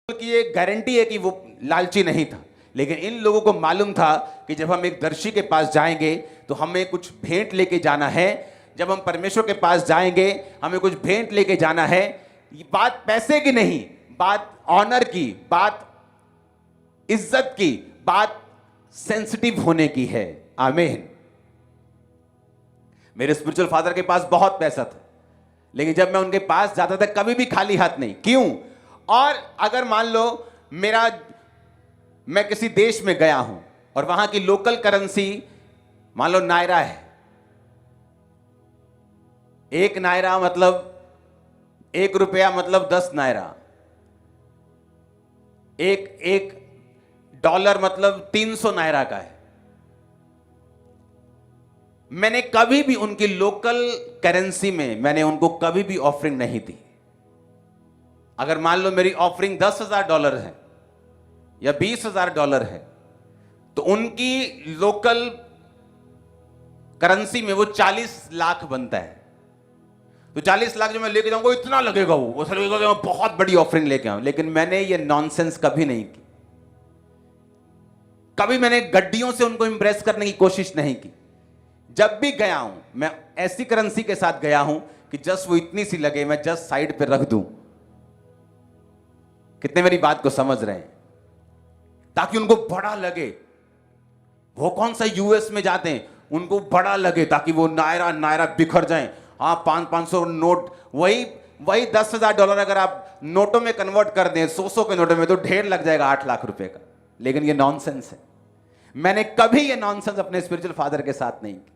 की ये गारंटी है कि वो लालची नहीं था, लेकिन इन लोगों को मालूम था कि जब हम एक दर्शी के पास जाएंगे तो हमें कुछ भेंट लेके जाना है। जब हम परमेश्वर के पास जाएंगे हमें कुछ भेंट लेके जाना है। ये बात पैसे की नहीं, बात ऑनर की, बात इज्जत की, बात सेंसिटिव होने की है। आमीन। मेरे स्पिरिचुअल फादर के पास बहुत पैसा था, लेकिन जब मैं उनके पास जाता था कभी भी खाली हाथ नहीं। क्यों? और अगर मान लो मैं किसी देश में गया हूं और वहां की लोकल करेंसी मान लो नायरा है, एक नायरा मतलब ₹1 मतलब 10 नायरा, एक डॉलर मतलब 300 नायरा का है। मैंने कभी भी उनकी लोकल करेंसी में मैंने उनको कभी भी ऑफरिंग नहीं दी। अगर मान लो मेरी ऑफरिंग $10,000 है या $20,000 है, तो उनकी लोकल करेंसी में वो 40 लाख बनता है। तो 40 लाख जो मैं लेके जाऊंगा इतना लगेगा, वो लगेगा कि मैं बहुत बड़ी ऑफरिंग लेके आऊं। लेकिन मैंने ये नॉनसेंस कभी नहीं की। कभी मैंने गड्डियों से उनको इंप्रेस करने की कोशिश नहीं की। जब भी गया हूं मैं ऐसी करेंसी के साथ गया हूं कि जस्ट वो इतनी सी लगे, मैं जस्ट साइड पे रख दूं। कितने मेरी बात को समझ रहे हैं? ताकि उनको बड़ा लगे। वो कौन सा यूएस में जाते हैं, उनको बड़ा लगे ताकि वो नायरा नायरा बिखर जाएं। हाँ, 500 नोट, वही $10,000 अगर आप नोटों में कन्वर्ट कर दें, 100 के नोटों में, तो ढेर लग जाएगा 8 लाख रुपए का। लेकिन ये नॉनसेंस है। मैंने कभी ये नॉनसेंस अपने स्पिरिचुअल फादर के साथ नहीं की।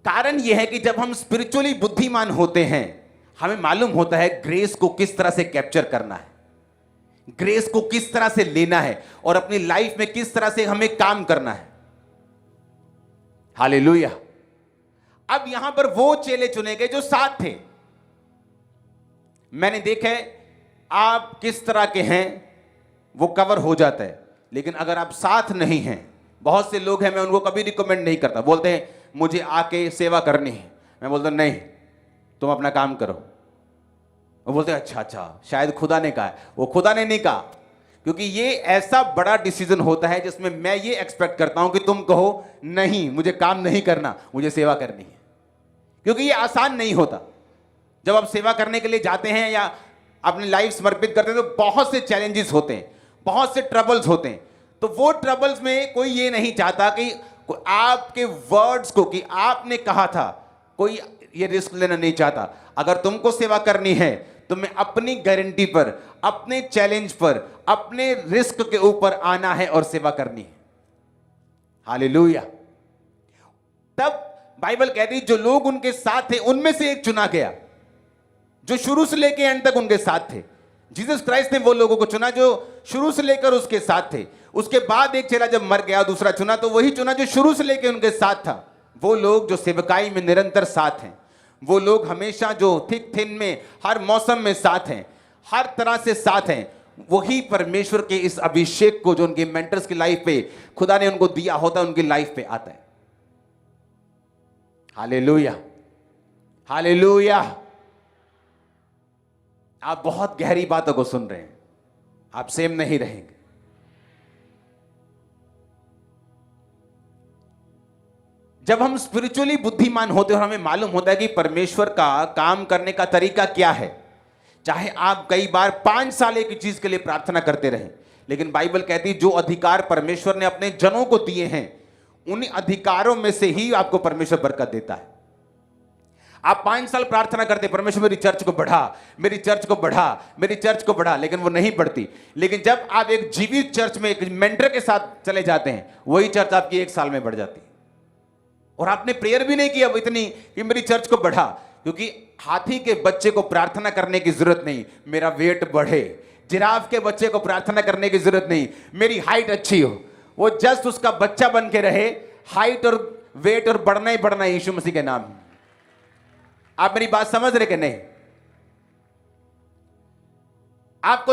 कारण यह है कि जब हम स्पिरिचुअली बुद्धिमान होते हैं, हमें मालूम होता है ग्रेस को किस तरह से कैप्चर करना है, ग्रेस को किस तरह से लेना है और अपनी लाइफ में किस तरह से हमें काम करना है। हालेलुया। अब यहां पर वो चेले चुने गए जो साथ थे। मैंने देखा है आप किस तरह के हैं वो कवर हो जाता है, लेकिन अगर आप साथ नहीं हैं, बहुत से लोग हैं, मैं उनको कभी रिकमेंड नहीं करता। बोलते हैं मुझे आके सेवा करनी है, मैं बोलता नहीं, तुम अपना काम करो। वो बोलते हैं अच्छा, शायद खुदा ने कहा है। वो खुदा ने नहीं कहा, क्योंकि ये ऐसा बड़ा डिसीजन होता है जिसमें मैं ये एक्सपेक्ट करता हूं कि तुम कहो नहीं, मुझे काम नहीं करना, मुझे सेवा करनी है। क्योंकि ये आसान नहीं होता। जब आप सेवा करने के लिए जाते हैं या अपनी लाइफ समर्पित करते हैं तो बहुत से चैलेंजेस होते हैं, बहुत से ट्रबल्स होते हैं। तो वो ट्रबल्स में कोई ये नहीं चाहता कि आपके वर्ड्स को, कि आपने कहा था, कोई ये रिस्क लेना नहीं चाहता। अगर तुमको सेवा करनी है तो मैं अपनी गारंटी पर, अपने चैलेंज पर, अपने रिस्क के ऊपर आना है और सेवा करनी है। हालेलुया। तब बाइबल कहती है जो लोग उनके साथ थे उनमें से एक चुना गया जो शुरू से लेकर एंड तक उनके साथ थे। जीसस क्राइस्ट ने वो लोगों को चुना जो शुरू से लेकर उसके साथ थे। उसके बाद एक चेला जब मर गया, दूसरा चुना, तो वही चुना जो शुरू से लेकर उनके साथ था। वो लोग जो सेवकाई में निरंतर साथ हैं, वो लोग हमेशा जो थिक थिन में, हर मौसम में साथ हैं, हर तरह से साथ हैं। वही परमेश्वर के इस अभिषेक को जो उनके मेंटर्स की लाइफ पे खुदा ने उनको दिया होता है, उनकी लाइफ पे आता है। Hallelujah, hallelujah. आप बहुत गहरी बातों को सुन रहे हैं, आप सेम नहीं रहेंगे। जब हम स्पिरिचुअली बुद्धिमान होते हैं और हमें मालूम होता है कि परमेश्वर का काम करने का तरीका क्या है, चाहे आप कई बार 5 साल एक चीज के लिए प्रार्थना करते रहें, लेकिन बाइबल कहती है जो अधिकार परमेश्वर ने अपने जनों को दिए हैं, उन अधिकारों में से ही आपको परमेश्वर बरकत देता है। आप 5 साल प्रार्थना करते, परमेश्वर मेरी चर्च को बढ़ा, मेरी चर्च को बढ़ा, मेरी चर्च को बढ़ा, लेकिन वो नहीं बढ़ती। लेकिन जब आप एक जीवित चर्च में एक मेंटर के साथ चले जाते हैं, वही चर्च आपकी 1 साल में बढ़ जाती है। और आपने प्रेयर भी नहीं किया इतनी कि मेरी चर्च को बढ़ा, क्योंकि हाथी के बच्चे को प्रार्थना करने की जरूरत नहीं, मेरा वेट बढ़े। जिराफ के बच्चे को प्रार्थना करने की जरूरत नहीं, मेरी हाइट अच्छी हो। वो जस्ट उसका बच्चा बन के रहे, हाइट और वेट और बढ़ना ही बढ़ना यीशु मसीह के नाम। आप मेरी बात समझ रहे कि नहीं? आपको